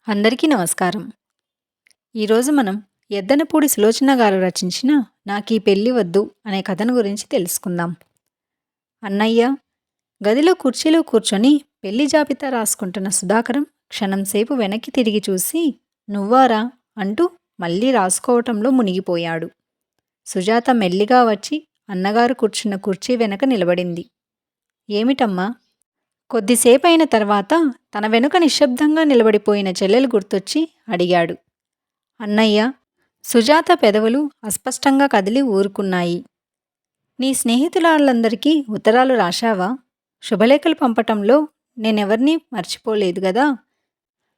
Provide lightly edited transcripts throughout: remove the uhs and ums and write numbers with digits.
అందరికీ నమస్కారం. ఈరోజు మనం ఎద్దనపూడి సులోచన గారు రచించిన నాకీ పెళ్లి వద్దు అనే కథను గురించి తెలుసుకుందాం. అన్నయ్య గదిలో కుర్చీలో కూర్చొని పెళ్లి జాబితా రాసుకుంటున్న సుధాకరం క్షణంసేపు వెనక్కి తిరిగి చూసి నువ్వారా అంటూ మళ్ళీ రాసుకోవటంలో మునిగిపోయాడు. సుజాత మెల్లిగా వచ్చి అన్నగారు కూర్చున్న కుర్చీ వెనక నిలబడింది. ఏమిటమ్మా? కొద్దిసేపైన తర్వాత తన వెనుక నిశ్శబ్దంగా నిలబడిపోయిన చెల్లెలు గుర్తొచ్చి అడిగాడు. అన్నయ్య. సుజాత పెదవులు అస్పష్టంగా కదిలి ఊరుకున్నాయి. నీ స్నేహితురాళ్ళందరికీ ఉత్తరాలు రాశావా? శుభలేఖలు పంపటంలో నేనెవర్నీ మర్చిపోలేదు గదా?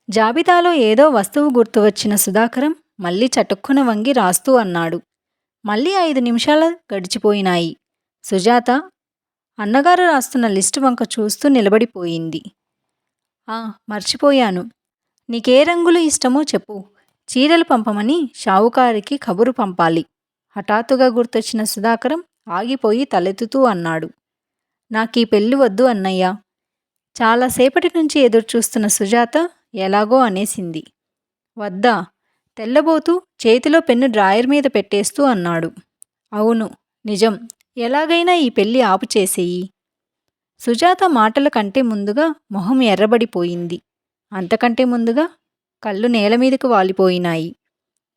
జాబితాలో ఏదో వస్తువు గుర్తువచ్చిన సుధాకరం మళ్ళీ చటుక్కున వంగి రాస్తూ అన్నాడు. మళ్ళీ 5 నిమిషాలు గడిచిపోయినాయి. సుజాత అన్నగారు రాస్తున్న లిస్టు వంక చూస్తూ నిలబడిపోయింది. మర్చిపోయాను. నీకే రంగులు ఇష్టమో చెప్పు. చీరలు పంపమని షావుకారికి కబురు పంపాలి. హఠాత్తుగా గుర్తొచ్చిన సుధాకరం ఆగిపోయి తలెత్తుతూ అన్నాడు. నాకీ పెళ్ళి వద్దు అన్నయ్య. చాలాసేపటి నుంచి ఎదురుచూస్తున్న సుజాత ఎలాగో అనేసింది. వద్దా? తెల్లబోతూ చేతిలో పెన్ను డ్రాయర్ మీద పెట్టేస్తూ అన్నాడు. అవును, నిజం. ఎలాగైనా ఈ పెళ్ళి ఆపు చేసేయి. సుజాత మాటల కంటే ముందుగా మొహం ఎర్రబడిపోయింది. అంతకంటే ముందుగా కళ్ళు నేలమీదకు వాలిపోయినాయి.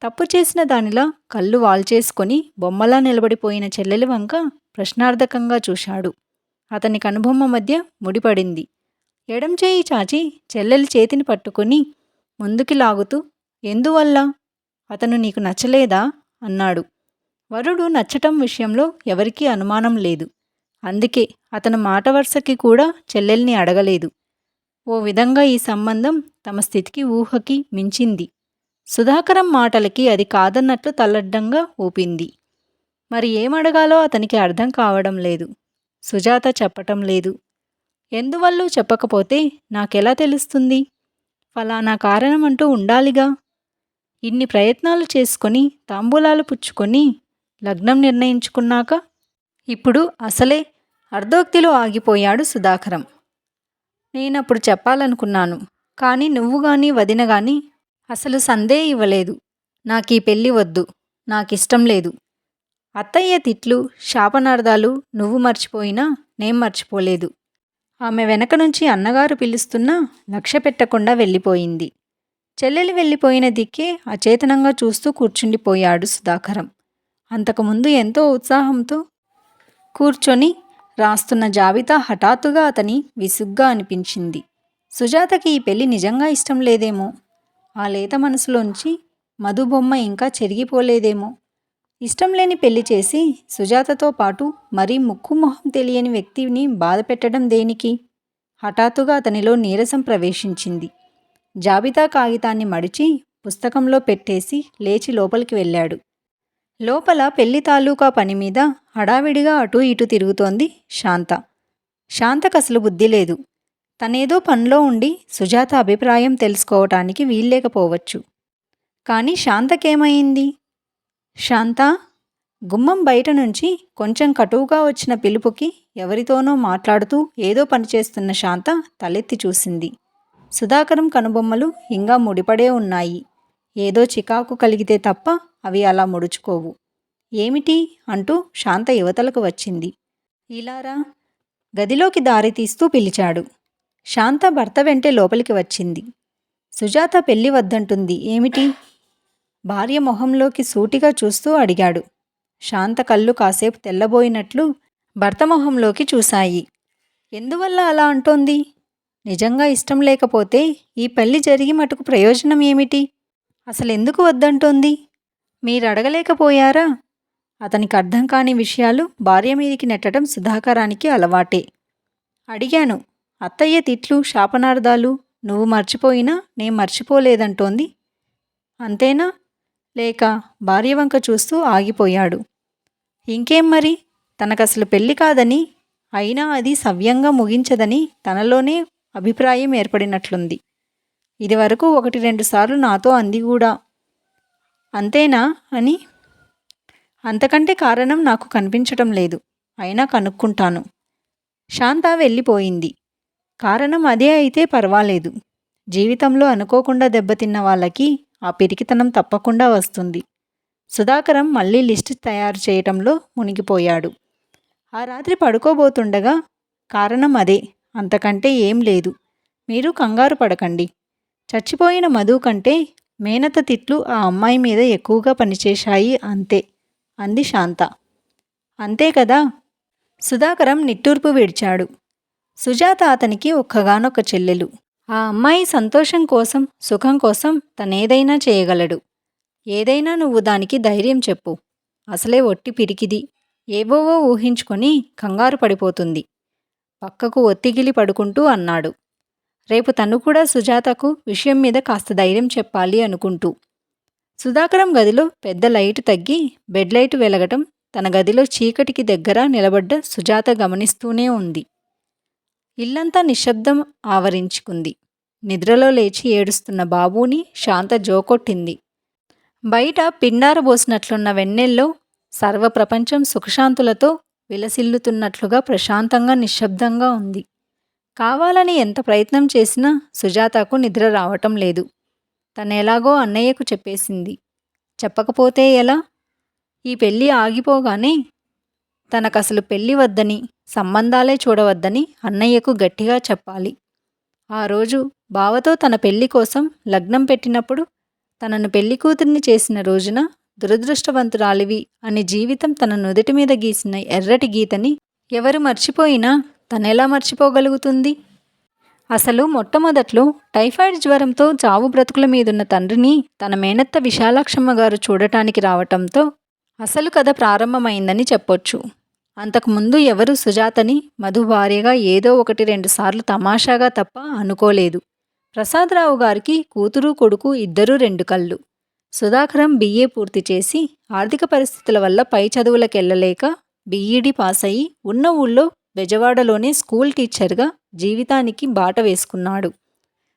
తప్పు చేసిన దానిలా కళ్ళు వాల్చేసుకొని బొమ్మలా నిలబడిపోయిన చెల్లెలి వంక ప్రశ్నార్థకంగా చూశాడు. అతని కనుబొమ్మ మధ్య ముడిపడింది. ఎడం చేయి చాచి చెల్లెలి చేతిని పట్టుకుని ముందుకి లాగుతూ ఎందువల్ల? అతను నీకు నచ్చలేదా అన్నాడు. వరుడు నచ్చటం విషయంలో ఎవరికీ అనుమానం లేదు. అందుకే అతను మాట వరుసకి కూడా చెల్లెల్ని అడగలేదు. ఓ విధంగా ఈ సంబంధం తమ స్థితికి ఊహకి మించింది. సుధాకరం మాటలకి అది కాదన్నట్లు తల్లడ్డంగా ఊపింది. మరి ఏమడగాలో అతనికి అర్థం కావడం లేదు. సుజాత చెప్పటం లేదు. ఎందువల్లో చెప్పకపోతే నాకెలా తెలుస్తుంది? ఫలానా కారణం అంటూ ఉండాలిగా. ఇన్ని ప్రయత్నాలు చేసుకొని తాంబూలాలు పుచ్చుకొని లగ్నం నిర్ణయించుకున్నాక ఇప్పుడు అసలే అర్ధోక్తిలో ఆగిపోయాడు సుధాకరం. నేనప్పుడు చెప్పాలనుకున్నాను. కానీ నువ్వు గాని వదిన గాని అసలు సందే ఇవ్వలేదు. నాకీ పెళ్ళి వద్దు, నాకిష్టం లేదు. అత్తయ్య తిట్లు శాపనార్థాలు నువ్వు మర్చిపోయినా నేం మర్చిపోలేదు. ఆమె వెనక నుంచి అన్నగారు పిలుస్తున్నా లక్ష్య పెట్టకుండా వెళ్ళిపోయింది. చెల్లెలి వెళ్ళిపోయిన దిక్కే అచేతనంగా చూస్తూ కూర్చుండిపోయాడు సుధాకరం. అంతకుముందు ఎంతో ఉత్సాహంతో కూర్చొని రాస్తున్న జాబితా హఠాత్తుగా అతని విసుగ్గా అనిపించింది. సుజాతకి ఈ పెళ్లి నిజంగా ఇష్టం లేదేమో. ఆ లేత మనసులోంచి మధుబొమ్మ ఇంకా చెరిగిపోలేదేమో. ఇష్టం లేని పెళ్లి చేసి సుజాతతో పాటు మరీ ముక్కు మొహం తెలియని వ్యక్తిని బాధ పెట్టడం దేనికి? హఠాత్తుగా అతనిలో నీరసం ప్రవేశించింది. జాబితా కాగితాన్ని మడిచి పుస్తకంలో పెట్టేసి లేచి లోపలికి వెళ్ళాడు. లోపల పెళ్లి తాలూకా పనిమీద హడావిడిగా అటూ ఇటూ తిరుగుతోంది శాంత. శాంతకసలు బుద్ధి లేదు. తనేదో పనిలో ఉండి సుజాత అభిప్రాయం తెలుసుకోవటానికి వీల్లేకపోవచ్చు. కానీ శాంతకేమైంది? శాంత! గుమ్మం బయట నుంచి కొంచెం కటువుగా వచ్చిన పిలుపుకి ఎవరితోనో మాట్లాడుతూ ఏదో పనిచేస్తున్న శాంత తలెత్తి చూసింది. సుధాకరం కనుబొమ్మలు ఇంకా ముడిపడే ఉన్నాయి. ఏదో చికాకు కలిగితే తప్ప అవి అలా ముడుచుకోవు. ఏమిటి అంటూ శాంత యువతలకు వచ్చింది. ఇలారా. గదిలోకి దారి తీస్తూ పిలిచాడు. శాంత భర్త వెంటే లోపలికి వచ్చింది. సుజాత పెళ్ళి వద్దంటుంది ఏమిటి? భార్య మొహంలోకి సూటిగా చూస్తూ అడిగాడు. శాంత కళ్ళు కాసేపు తెల్లబోయినట్లు భర్త మొహంలోకి చూశాయి. ఎందువల్ల అలా అంటోంది? నిజంగా ఇష్టం లేకపోతే ఈ పెళ్లి జరిగి మటుకు ప్రయోజనం ఏమిటి? అసలెందుకు వద్దంటోంది? మీరడగలేకపోయారా? అతనికి అర్థం కాని విషయాలు భార్య మీదికి నెట్టడం సుధాకరానికి అలవాటే. అడిగాను. అత్తయ్య తిట్లు శాపనార్థాలు నువ్వు మర్చిపోయినా నేం మర్చిపోలేదంటోంది. అంతేనా? లేక భార్య వంక చూస్తూ ఆగిపోయాడు. ఇంకేం మరి? తనకసలు పెళ్ళి కాదని, అయినా అది సవ్యంగా ముగించదని తనలోనే అభిప్రాయం ఏర్పడినట్లుంది. ఇదివరకు 1-2 సార్లు నాతో అంది కూడా. అంతేనా అని? అంతకంటే కారణం నాకు కనిపించటం లేదు. అయినా కనుక్కుంటాను. శాంత వెళ్ళిపోయింది. కారణం అదే అయితే పర్వాలేదు. జీవితంలో అనుకోకుండా దెబ్బతిన్న వాళ్ళకి ఆ పిరికితనం తప్పకుండా వస్తుంది. సుధాకరం మళ్ళీ లిస్టు తయారు చేయటంలో మునిగిపోయాడు. ఆ రాత్రి పడుకోబోతుండగా, కారణం అదే, అంతకంటే ఏం లేదు. మీరు కంగారు పడకండి. చచ్చిపోయిన మధు కంటే మేనత్త తిట్లు ఆ అమ్మాయి మీద ఎక్కువగా పనిచేశాయి అంతే అంది శాంత. అంతే కదా? సుధాకరం నిట్టూర్పు విడిచాడు. సుజాత అతనికి ఒక్కగానొక్క చెల్లెలు. ఆ అమ్మాయి సంతోషం కోసం, సుఖం కోసం తనేదైనా చేయగలడు. ఏదైనా నువ్వు దానికి ధైర్యం చెప్పు. అసలే ఒట్టి పిరికిది. ఏవోవో ఊహించుకొని కంగారు పడిపోతుంది. పక్కకు ఒత్తిగిలి పడుకుంటూ అన్నాడు. రేపు తను కూడా సుజాతకు విషయం మీద కాస్త ధైర్యం చెప్పాలి అనుకుంటూ. సుధాకరం గదిలో పెద్ద లైటు తగ్గి బెడ్ లైటు వెలగటం తన గదిలో చీకటికి దగ్గర నిలబడ్డ సుజాత గమనిస్తూనే ఉంది. ఇల్లంతా నిశ్శబ్దం ఆవరించుకుంది. నిద్రలో లేచి ఏడుస్తున్న బాబుని శాంత జోకొట్టింది. బయట పిండారబోసినట్లున్న వెన్నెల్లో సర్వప్రపంచం సుఖశాంతులతో విలసిల్లుతున్నట్లుగా ప్రశాంతంగా నిశ్శబ్దంగా ఉంది. కావాలని ఎంత ప్రయత్నం చేసినా సుజాతకు నిద్ర రావటం లేదు. తనెలాగో అన్నయ్యకు చెప్పేసింది. చెప్పకపోతే ఎలా? ఈ పెళ్ళి ఆగిపోగానే తనకసలు పెళ్ళి వద్దని, సంబంధాలే చూడవద్దని అన్నయ్యకు గట్టిగా చెప్పాలి. ఆ రోజు బావతో తన పెళ్లి కోసం లగ్నం పెట్టినప్పుడు, తనను పెళ్లి కూతుర్ని చేసిన రోజున దురదృష్టవంతురాలివి అని జీవితం తన నుదుటి మీద గీసిన ఎర్రటి గీతని ఎవరు మర్చిపోయినా తనెలా మర్చిపోగలుగుతుంది? అసలు మొట్టమొదట్లో టైఫాయిడ్ జ్వరంతో చావు బ్రతుకుల మీదున్న తండ్రిని తన మేనత్త విశాలాక్షమ్మ గారు చూడటానికి రావటంతో అసలు కథ ప్రారంభమైందని చెప్పొచ్చు. అంతకుముందు ఎవరు సుజాతని మధు భార్యగా ఏదో 1-2 సార్లు తమాషాగా తప్ప అనుకోలేదు. ప్రసాదరావు గారికి కూతురు కొడుకు ఇద్దరూ 2 కళ్ళు. సుధాకరం BA పూర్తి చేసి ఆర్థిక పరిస్థితుల వల్ల పై చదువులకెళ్ళలేక BED పాస్ అయి ఉన్న ఊళ్ళో బెజవాడలోనే స్కూల్ టీచర్గా జీవితానికి బాట వేసుకున్నాడు.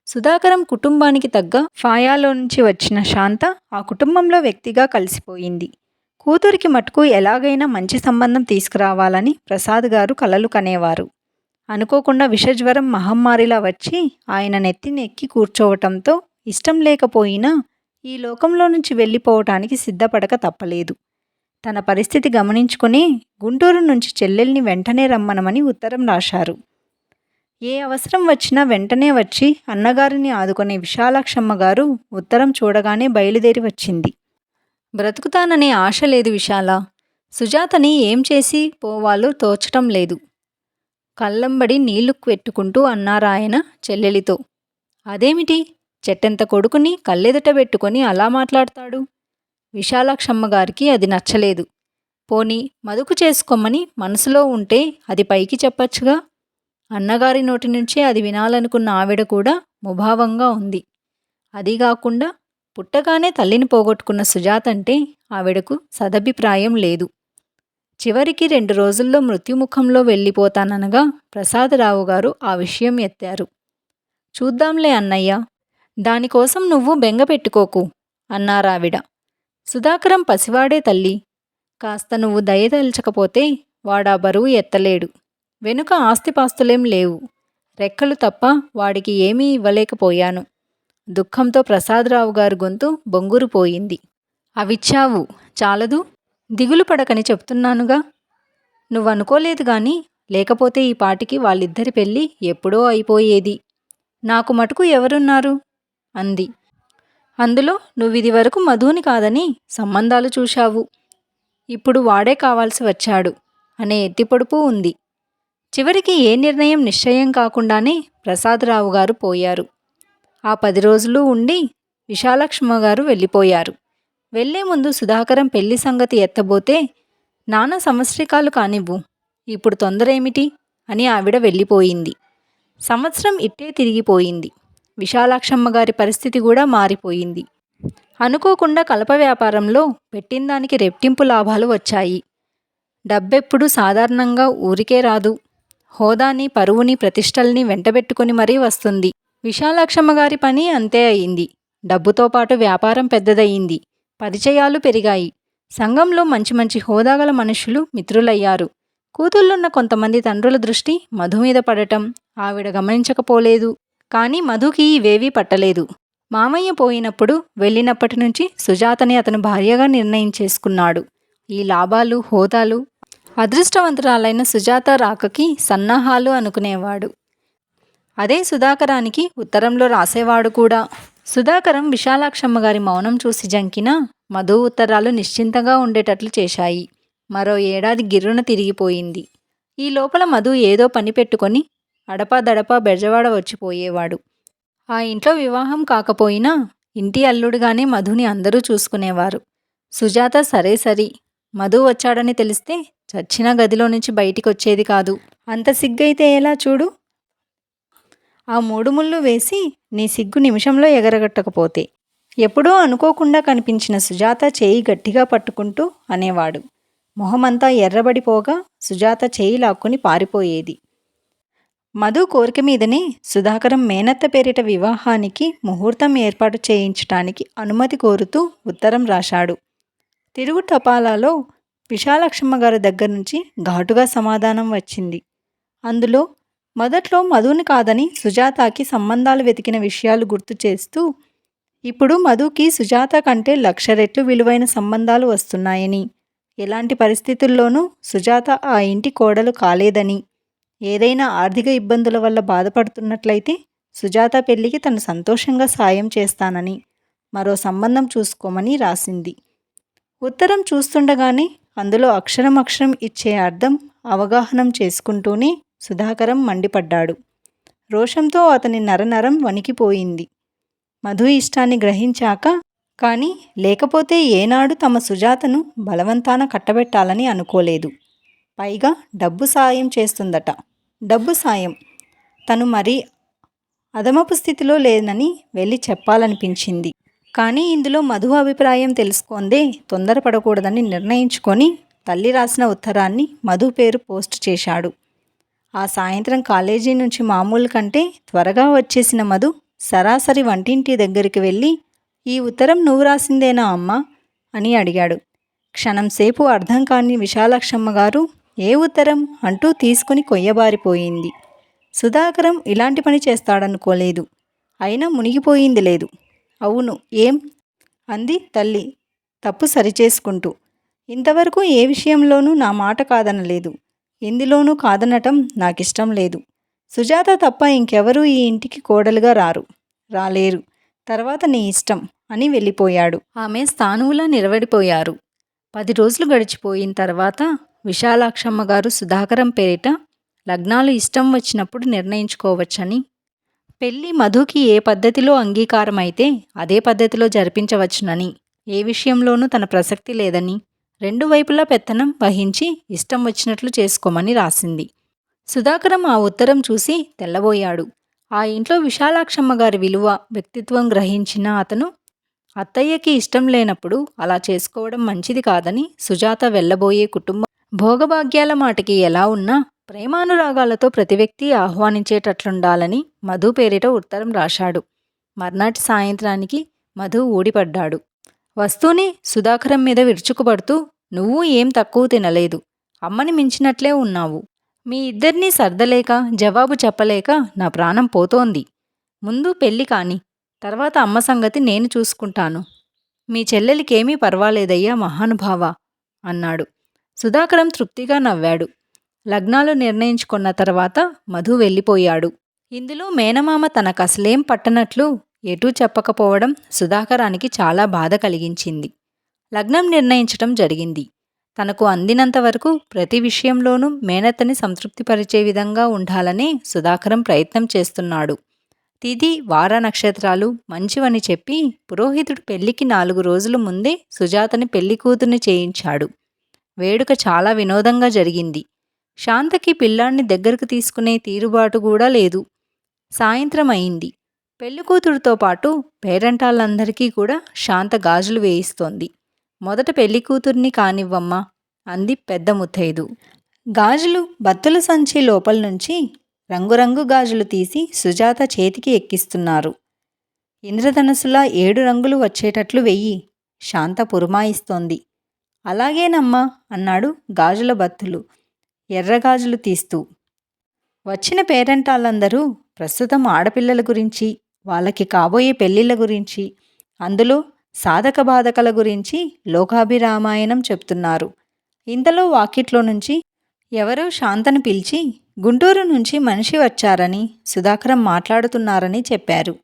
సుధాకరం కుటుంబానికి తగ్గ ఫాయాలో నుంచి వచ్చిన శాంత ఆ కుటుంబంలో వ్యక్తిగా కలిసిపోయింది. కూతురికి మటుకు ఎలాగైనా మంచి సంబంధం తీసుకురావాలని ప్రసాద్ గారు కలలు కనేవారు. అనుకోకుండా విషజ్వరం మహమ్మారిలా వచ్చి ఆయన నెత్తినెక్కి కూర్చోవటంతో ఇష్టం లేకపోయినా ఈ లోకంలో నుంచి వెళ్ళిపోవటానికి సిద్ధపడక తప్పలేదు. తన పరిస్థితి గమనించుకుని గుంటూరు నుంచి చెల్లెల్ని వెంటనే రమ్మనమని ఉత్తరం రాశారు. ఏ అవసరం వచ్చినా వెంటనే వచ్చి అన్నగారిని ఆదుకునే విశాలాక్షమ్మ గారు ఉత్తరం చూడగానే బయలుదేరి వచ్చింది. బ్రతుకుతాననే ఆశ లేదు విశాల. సుజాతని ఏం చేసి పోవాలో తోచటం లేదు. కళ్ళంబడి నీళ్లు పెట్టుకుంటూ అన్నారాయన చెల్లెలితో. అదేమిటి, చెట్టెంత కొడుకుని కళ్ళెదుట పెట్టుకొని అలా మాట్లాడతాడు? విశాలాక్షమ్మ గారికి అది నచ్చలేదు. పోనీ మదుకు చేసుకోమని మనసులో ఉంటే అది పైకి చెప్పచ్చుగా. అన్నగారి నోటి నుంచే అది వినాలనుకున్న ఆవిడ కూడా ముభావంగా ఉంది. అదీగాకుండా పుట్టగానే తల్లిని పోగొట్టుకున్న సుజాతంటే ఆవిడకు సదభిప్రాయం లేదు. చివరికి 2 రోజుల్లో మృత్యుముఖంలో వెళ్ళిపోతాననగా ప్రసాదరావు గారు ఆ విషయం ఎత్తారు. చూద్దాంలే అన్నయ్య, దానికోసం నువ్వు బెంగ పెట్టుకోకు అన్నారావిడ. సుధాకరం పసివాడే తల్లి. కాస్త నువ్వు దయదల్చకపోతే వాడా బరువు ఎత్తలేడు. వెనుక ఆస్తిపాస్తులేం లేవు. రెక్కలు తప్ప వాడికి ఏమీ ఇవ్వలేకపోయాను. దుఃఖంతో ప్రసాదరావు గారి గొంతు బొంగురుపోయింది. అవిచ్చావు చాలదు, దిగులు పడకని చెప్తున్నానుగా. నువ్వనుకోలేదు గాని లేకపోతే ఈ పాటికి వాళ్ళిద్దరి పెళ్ళి ఎప్పుడో అయిపోయేది. నాకు మటుకు ఎవరున్నారు అంది. అందులో నువ్విది వరకు మధుని కాదని సంబంధాలు చూశావు. ఇప్పుడు వాడే కావాల్సి వచ్చాడు అనే ఎత్తిపొడుపు ఉంది. చివరికి ఏ నిర్ణయం నిశ్చయం కాకుండానే ప్రసాదరావు గారు పోయారు. ఆ 10 రోజులు ఉండి విశాలాక్షమ్మ గారు వెళ్ళిపోయారు. వెళ్లే ముందు సుధాకరం పెళ్లి సంగతి ఎత్తబోతే, నాన్న సంవత్సరికాలు కానివ్వు, ఇప్పుడు తొందరేమిటి అని ఆవిడ వెళ్ళిపోయింది. సంవత్సరం ఇట్టే తిరిగిపోయింది. విశాలాక్షమ్మ గారి పరిస్థితి కూడా మారిపోయింది. అనుకోకుండా కలప వ్యాపారంలో పెట్టిందానికి రెట్టింపు లాభాలు వచ్చాయి. డబ్బెప్పుడు సాధారణంగా ఊరికే రాదు. హోదాని, పరువుని, ప్రతిష్టల్ని వెంటబెట్టుకుని మరీ వస్తుంది. విశాలాక్షమ్మ గారి పని అంతే అయింది. డబ్బుతో పాటు వ్యాపారం పెద్దదయ్యింది. పరిచయాలు పెరిగాయి. సంఘంలో మంచి మంచి హోదాగల మనుషులు మిత్రులయ్యారు. కూతుళ్ళున్న కొంతమంది తండ్రుల దృష్టి మధు మీద పడటం ఆవిడ గమనించకపోలేదు. కానీ మధుకి ఇవేవీ పట్టలేదు. మామయ్య పోయినప్పుడు వెళ్ళినప్పటి నుంచి సుజాతని అతను భార్యగా నిర్ణయించేసుకున్నాడు. ఈ లాభాలు, హోదాలు అదృష్టవంతురాలైన సుజాత రాకకి సన్నాహాలు అనుకునేవాడు. అదే సుధాకరానికి ఉత్తరంలో రాసేవాడు కూడా. సుధాకరం విశాలాక్షమ్మ గారి మౌనం చూసి జంకినా మధు ఉత్తరాలు నిశ్చింతగా ఉండేటట్లు చేశాయి. మరో ఏడాది గిర్రున తిరిగిపోయింది. ఈ లోపల మధు ఏదో పని పెట్టుకొని అడపాదడపా బెజవాడ వచ్చిపోయేవాడు. ఆ ఇంట్లో వివాహం కాకపోయినా ఇంటి అల్లుడుగానే మధుని అందరూ చూసుకునేవారు. సుజాత సరే సరి, మధు వచ్చాడని తెలిస్తే చచ్చిన గదిలో నుంచి బయటికొచ్చేది కాదు. అంత సిగ్గైతే ఎలా చూడు. ఆ 3 ముళ్ళు వేసి నీ సిగ్గు నిమిషంలో ఎగరగట్టకపోతే. ఎప్పుడూ అనుకోకుండా కనిపించిన సుజాత చేయి గట్టిగా పట్టుకుంటూ అనేవాడు. మొహమంతా ఎర్రబడిపోగా సుజాత చేయి లాక్కుని పారిపోయేది. మధు కోరిక మీదనే సుధాకరం మేనత్త పేరిట వివాహానికి ముహూర్తం ఏర్పాటు చేయించటానికి అనుమతి కోరుతూ ఉత్తరం రాశాడు. తిరుగు తపాలాలో విశాలక్షమ్మ గారి దగ్గర నుంచి ఘాటుగా సమాధానం వచ్చింది. అందులో మొదట్లో మధుని కాదని సుజాతకి సంబంధాలు వెతికిన విషయాలు గుర్తు చేస్తూ, ఇప్పుడు మధుకి సుజాత కంటే 1,00,000 రెట్లు విలువైన సంబంధాలు వస్తున్నాయని, ఎలాంటి పరిస్థితుల్లోనూ సుజాత ఆ ఇంటి కోడలు కాలేదని, ఏదైనా ఆర్థిక ఇబ్బందుల వల్ల బాధపడుతున్నట్లయితే సుజాత పెళ్లికి తను సంతోషంగా సాయం చేస్తానని, మరో సంబంధం చూసుకోమని రాసింది. ఉత్తరం చూస్తుండగానే అందులో అక్షరం అక్షరం ఇచ్చే అర్థం అవగాహనం చేసుకుంటూనే సుధాకరం మండిపడ్డాడు. రోషంతో అతని నరనరం వణికిపోయింది. మధు ఇష్టాన్ని గ్రహించాక కానీ లేకపోతే ఏనాడు తమ సుజాతను బలవంతాన కట్టబెట్టాలని అనుకోలేదు. పైగా డబ్బు సాయం చేస్తుందట. డబ్బు సాయం. తను మరీ అధమపు స్థితిలో లేనని వెళ్ళి చెప్పాలనిపించింది. కానీ ఇందులో మధు అభిప్రాయం తెలుసుకుందే తొందరపడకూడదని నిర్ణయించుకొని తల్లి రాసిన ఉత్తరాన్ని మధు పేరు పోస్ట్ చేశాడు. ఆ సాయంత్రం కాలేజీ నుంచి మామూలు కంటే త్వరగా వచ్చేసిన మధు సరాసరి వంటింటి దగ్గరికి వెళ్ళి, ఈ ఉత్తరం నువ్వు రాసిందేనా అమ్మా అని అడిగాడు. క్షణంసేపు అర్థం కాని విశాలాక్షమ్మ గారు ఏ ఉత్తరం అంటూ తీసుకుని కొయ్యబారిపోయింది. సుధాకరం ఇలాంటి పని చేస్తాడనుకోలేదు. అయినా మునిగిపోయింది లేదు. అవును, ఏం అంది తల్లి తప్పు సరిచేసుకుంటూ. ఇంతవరకు ఏ విషయంలోనూ నా మాట కాదనలేదు. ఎందులోనూ కాదనటం నాకిష్టం లేదు. సుజాత తప్ప ఇంకెవరూ ఈ ఇంటికి కోడలుగా రాలేరు. తర్వాత నీ ఇష్టం అని వెళ్ళిపోయాడు. ఆమె స్థానువులా నిలబడిపోయారు. 10 రోజులు గడిచిపోయిన తర్వాత విశాలాక్షమ్మ గారు సుధాకరం పేరిట లగ్నాలు ఇష్టం వచ్చినప్పుడు నిర్ణయించుకోవచ్చని, పెళ్లి మధుకి ఏ పద్ధతిలో అంగీకారమైతే అదే పద్ధతిలో జరిపించవచ్చునని, ఏ విషయంలోనూ తన ప్రసక్తి లేదని, 2 వైపులా పెత్తనం వహించి ఇష్టం వచ్చినట్లు చేసుకోమని రాసింది. సుధాకరం ఆ ఉత్తరం చూసి తెల్లబోయాడు. ఆ ఇంట్లో విశాలాక్షమ్మ గారి విలువ, వ్యక్తిత్వం గ్రహించిన అతను అత్తయ్యకి ఇష్టం లేనప్పుడు అలా చేసుకోవడం మంచిది కాదని, సుజాత వెళ్ళబోయే కుటుంబం భోగభాగ్యాల మాటకి ఎలా ఉన్నా ప్రేమానురాగాలతో ప్రతి వ్యక్తి ఆహ్వానించేటట్లుండాలని మధు పేరిట ఉత్తరం రాశాడు. మర్నాటి సాయంత్రానికి మధు ఊడిపడ్డాడు. వస్తూనే సుధాకరం మీద విరుచుకుపడుతూ, నువ్వు ఏం తక్కువ తినలేదు, అమ్మని మించినట్లే ఉన్నావు. మీ ఇద్దరినీ సర్దలేక జవాబు చెప్పలేక నా ప్రాణం పోతోంది. ముందు పెళ్ళి కాని, తర్వాత అమ్మ సంగతి నేను చూసుకుంటాను. మీ చెల్లెలికేమీ పర్వాలేదయ్యా మహానుభావ అన్నాడు. సుధాకరం తృప్తిగా నవ్వాడు. లగ్నాలు నిర్ణయించుకున్న తర్వాత మధు వెళ్ళిపోయాడు. ఇందులో మేనమామ తనకసలేం పట్టనట్లు ఎటూ చెప్పకపోవడం సుధాకరానికి చాలా బాధ కలిగించింది. లగ్నం నిర్ణయించటం జరిగింది. తనకు అందినంతవరకు ప్రతి విషయంలోనూ మేనత్తని సంతృప్తిపరిచే విధంగా ఉండాలనే సుధాకరం ప్రయత్నం చేస్తున్నాడు. తిథి, వార, నక్షత్రాలు మంచివని చెప్పి పురోహితుడు పెళ్లికి 4 రోజుల ముందే సుజాతని పెళ్లి కూతుర్ని చేయించాడు. వేడుక చాలా వినోదంగా జరిగింది. శాంతకి పిల్లాన్ని దగ్గరకు తీసుకునే తీరుబాటు కూడా లేదు. సాయంత్రం అయింది. పెళ్లికూతురుతో పాటు పేరంటాళ్ళందరికీ కూడా శాంత గాజులు వేయిస్తోంది. మొదట పెళ్లికూతుర్ని కానివ్వమ్మా అంది పెద్ద ముత్తైదు. గాజులు బత్తుల సంచి లోపల నుంచి రంగురంగు గాజులు తీసి సుజాత చేతికి ఎక్కిస్తున్నారు. ఇంద్రధనస్సులా 7 రంగులు వచ్చేటట్లు వెయ్యి శాంత పురమాయిస్తోంది. అలాగేనమ్మా అన్నాడు గాజుల బత్తులు ఎర్రగాజులు తీస్తూ. వచ్చిన పేరంటాళ్ళందరూ ప్రస్తుతం ఆడపిల్లల గురించి, వాళ్ళకి కాబోయే పెళ్ళిళ్ళ గురించి, అందులో సాధక బాధకల గురించి లోకాభిరామాయణం చెప్తున్నారు. ఇంతలో వాకిట్లో నుంచి ఎవరో శాంతను పిలిచి గుంటూరు నుంచి మనిషి వచ్చారని, సుధాకరం మాట్లాడుతున్నారని చెప్పారు.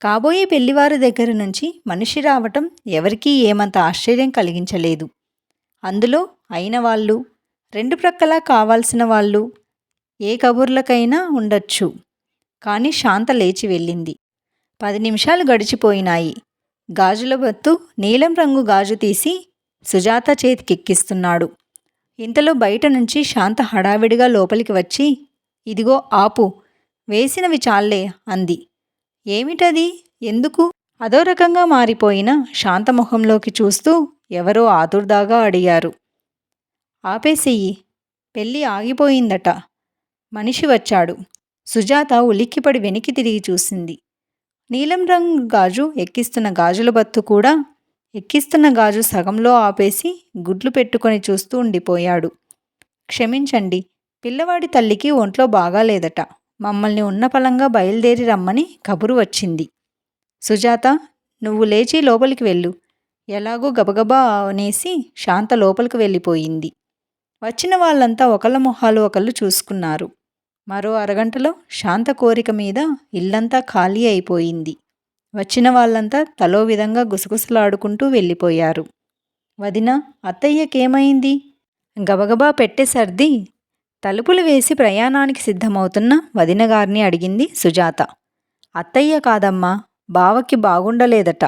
కాబోయే పెళ్లివారి దగ్గర నుంచి మనిషి రావటం ఎవరికీ ఏమంత ఆశ్చర్యం కలిగించలేదు. అందులో అయిన వాళ్ళు, రెండు ప్రక్కలా కావాల్సిన వాళ్ళు, ఏ కబుర్లకైనా ఉండొచ్చు. కానీ శాంత లేచి వెళ్ళింది. 10 నిమిషాలు గడిచిపోయినాయి. గాజుల బత్తు నీలం రంగు గాజు తీసి సుజాత చేతికెక్కిస్తున్నాడు. ఇంతలో బయట నుంచి శాంత హడావిడిగా లోపలికి వచ్చి, ఇదిగో ఆపు, వేసినవి చాల్లే అంది. ఏమిటది, ఎందుకు? అదో రకంగా మారిపోయిన శాంత ముఖంలోకి చూస్తూ ఎవరో ఆదుర్దాగా అడిగారు. ఆపేసెయ్యి, పెళ్ళి ఆగిపోయిందట. మనిషి వచ్చాడు. సుజాత ఉలిక్కిపడి వెనక్కి తిరిగి చూసింది. నీలం రంగు గాజు ఎక్కిస్తున్న గాజుల బత్తు కూడా ఎక్కిస్తున్న గాజు సగంలో ఆపేసి గుడ్లు పెట్టుకొని చూస్తూ ఉండిపోయాడు. క్షమించండి, పిల్లవాడి తల్లికి ఒంట్లో బాగాలేదట. మమ్మల్ని ఉన్నపలంగా బయలుదేరి రమ్మని కబురు వచ్చింది. సుజాత, నువ్వు లేచి లోపలికి వెళ్ళు. ఎలాగో గబగబా అనేసి శాంత లోపలికి వెళ్ళిపోయింది. వచ్చిన వాళ్ళంతా ఒకళ్ళ మొహాలు ఒకళ్ళు చూసుకున్నారు. మరో అరగంటలో శాంత కోరిక మీద ఇల్లంతా ఖాళీ అయిపోయింది. వచ్చిన వాళ్ళంతా తలో విధంగా గుసగుసలాడుకుంటూ వెళ్ళిపోయారు. వదిన, అత్తయ్యకేమైంది? గబగబా పెట్టె సర్ది తలుపులు వేసి ప్రయాణానికి సిద్ధమవుతున్న వదినగారిని అడిగింది సుజాత. అత్తయ్య కాదమ్మా, బావకి బాగుండలేదట.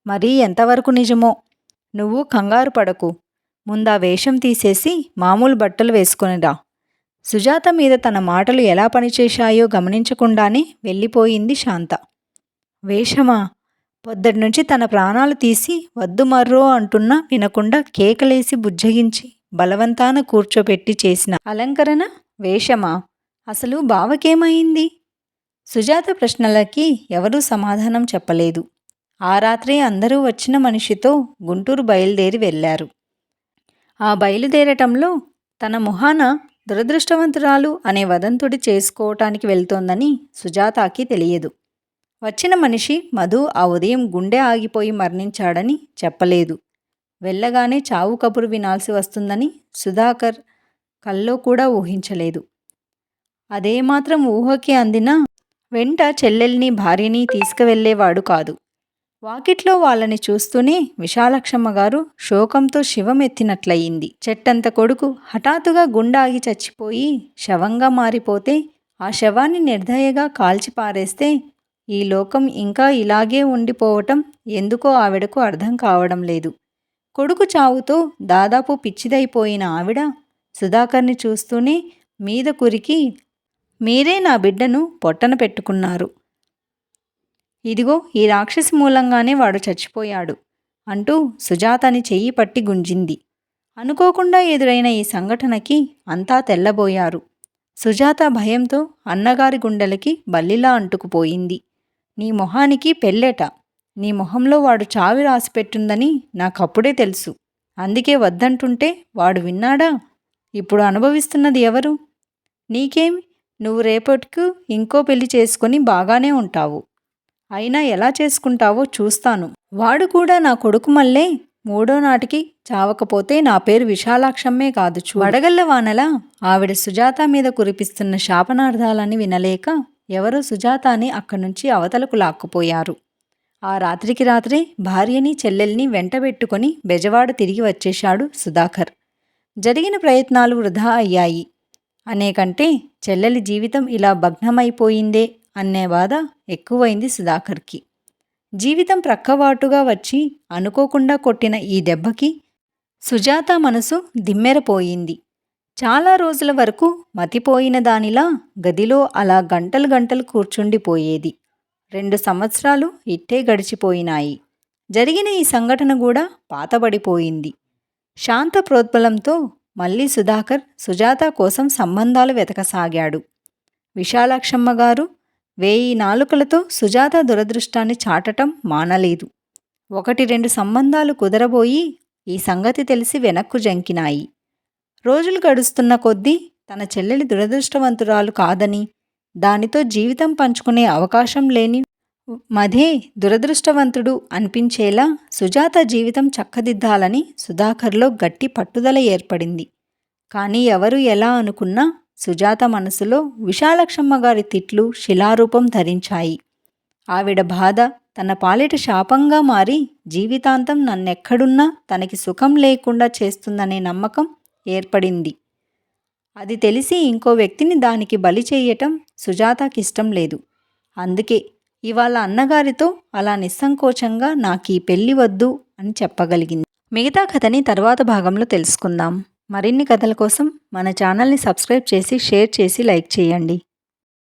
మరీ ఎంతవరకు నిజమో. నువ్వు కంగారు పడకు, ముందా వేషం తీసేసి మామూలు బట్టలు వేసుకొనిరా. సుజాత మీద తన మాటలు ఎలా పనిచేశాయో గమనించకుండానే వెళ్ళిపోయింది శాంత. వేషమా? పొద్దటినుంచి తన ప్రాణాలు తీసి వద్దు మర్రో అంటున్నా వినకుండా కేకలేసి బుజ్జగించి బలవంతాన కూర్చోపెట్టి చేసిన అలంకరణ వేషమా? అసలు బావకేమైంది? సుజాత ప్రశ్నలకి ఎవరూ సమాధానం చెప్పలేదు. ఆ రాత్రి అందరూ వచ్చిన మనిషితో గుంటూరు బయలుదేరి వెళ్ళారు. ఆ బయలుదేరటంలో తన మొహాన దురదృష్టవంతురాలు అనే వదంతుడి చేసుకోవటానికి వెళ్తోందని సుజాతకి తెలియదు. వచ్చిన మనిషి మధు ఆ ఉదయం గుండె ఆగిపోయి మరణించాడని చెప్పలేదు. వెళ్ళగానే చావు కబురు వినాల్సి వస్తుందని సుధాకర్ కల్లో కూడా ఊహించలేదు. అదేమాత్రం ఊహకి అందినా వెంట చెల్లెల్ని భార్యని తీసుకువెళ్ళేవాడు కాదు. వాకిట్లో వాళ్ళని చూస్తూనే విశాలక్షమ్మ గారు శోకంతో శివమెత్తినట్లయింది. చెట్టంత కొడుకు హఠాత్తుగా గుండాగి చచ్చిపోయి శవంగా మారిపోతే ఆ శవాన్ని నిర్దయగా కాల్చిపారేస్తే ఈ లోకం ఇంకా ఇలాగే ఉండిపోవటం ఎందుకో ఆవిడకు అర్థం కావడం లేదు. కొడుకు చావుతో దాదాపు పిచ్చిదైపోయిన ఆవిడ సుధాకర్ని చూస్తూనే మీద కురికి, మీరే నా బిడ్డను పొట్టన పెట్టుకున్నారు, ఇదిగో ఈ రాక్షసి మూలంగానే వాడు చచ్చిపోయాడు అంటూ సుజాతని చెయ్యి పట్టి గుంజింది. అనుకోకుండా ఎదురైన ఈ సంఘటనకి అంతా తెల్లబోయారు. సుజాత భయంతో అన్నగారి గుండెలకి బల్లిలా అంటుకుపోయింది. నీ మొహానికి పెళ్ళేట. నీ మొహంలో వాడు చావి రాసిపెట్టుందని నాకప్పుడే తెలుసు. అందుకే వద్దంటుంటే వాడు విన్నాడా? ఇప్పుడు అనుభవిస్తున్నది ఎవరు? నీకేమి, నువ్వు రేపటికి ఇంకో పెళ్లి చేసుకొని బాగానే ఉంటావు. అయినా ఎలా చేసుకుంటావో చూస్తాను. వాడు కూడా నా కొడుకు మళ్ళే మూడో నాటికి చావకపోతే నా పేరు విశాలాక్షమ్మే కాదు. వడగళ్ళ వానలా ఆవిడ సుజాత మీద కురిపిస్తున్న శాపనార్థాలని వినలేక ఎవరో సుజాతాని అక్కడ్నుంచి అవతలకు లాక్కుపోయారు. ఆ రాత్రికి రాత్రే భార్యని చెల్లెల్ని వెంటబెట్టుకొని బెజవాడ తిరిగి వచ్చేశాడు సుధాకర్. జరిగిన ప్రయత్నాలు వృధా అయ్యాయి అనేకంటే చెల్లెలి జీవితం ఇలా భగ్నమైపోయిందే అనే బాధ ఎక్కువైంది సుధాకర్కి. జీవితం ప్రక్కవాటుగా వచ్చి అనుకోకుండా కొట్టిన ఈ దెబ్బకి సుజాత మనసు దిమ్మెరపోయింది. చాలా రోజుల వరకు మతిపోయిన దానిలా గదిలో అలా గంటలు గంటలు కూర్చుండిపోయేది. 2 సంవత్సరాలు ఇట్టే గడిచిపోయినాయి. జరిగిన ఈ సంఘటన కూడా పాతబడిపోయింది. శాంత ప్రోద్బలంతో మళ్ళీ సుధాకర్ సుజాత కోసం సంబంధాలు వెతకసాగాడు. విశాలాక్షమ్మ గారు 1000 నాలుకలతో సుజాత దురదృష్టాన్ని చాటటం మానలేదు. 1-2 సంబంధాలు కుదరబోయి ఈ సంగతి తెలిసి వెనక్కు జంకినాయి. రోజులు గడుస్తున్న కొద్దీ తన చెల్లెలి దురదృష్టవంతురాలు కాదని, దానితో జీవితం పంచుకునే అవకాశం లేని మధే దురదృష్టవంతుడు అనిపించేలా సుజాత జీవితం చక్కదిద్దాలని సుధాకర్లో గట్టి పట్టుదల ఏర్పడింది. కానీ ఎవరు ఎలా అనుకున్నా సుజాత మనసులో విశాలక్షమ్మ గారి తిట్లు శిలారూపం ధరించాయి. ఆవిడ బాధ తన పాలిట శాపంగా మారి జీవితాంతం నన్నెక్కడున్నా తనకి సుఖం లేకుండా చేస్తుందనే నమ్మకం ఏర్పడింది. అది తెలిసి ఇంకో వ్యక్తిని దానికి బలి చేయటం సుజాతకిష్టం లేదు. అందుకే ఇవాళ అన్నగారితో అలా నిస్సంకోచంగా నాకీ పెళ్ళి వద్దు అని చెప్పగలిగింది. మిగతా కథని తర్వాత భాగంలో తెలుసుకుందాం. మరిన్ని కథల కోసం మన ఛానల్ని సబ్స్క్రైబ్ చేసి షేర్ చేసి లైక్ చేయండి.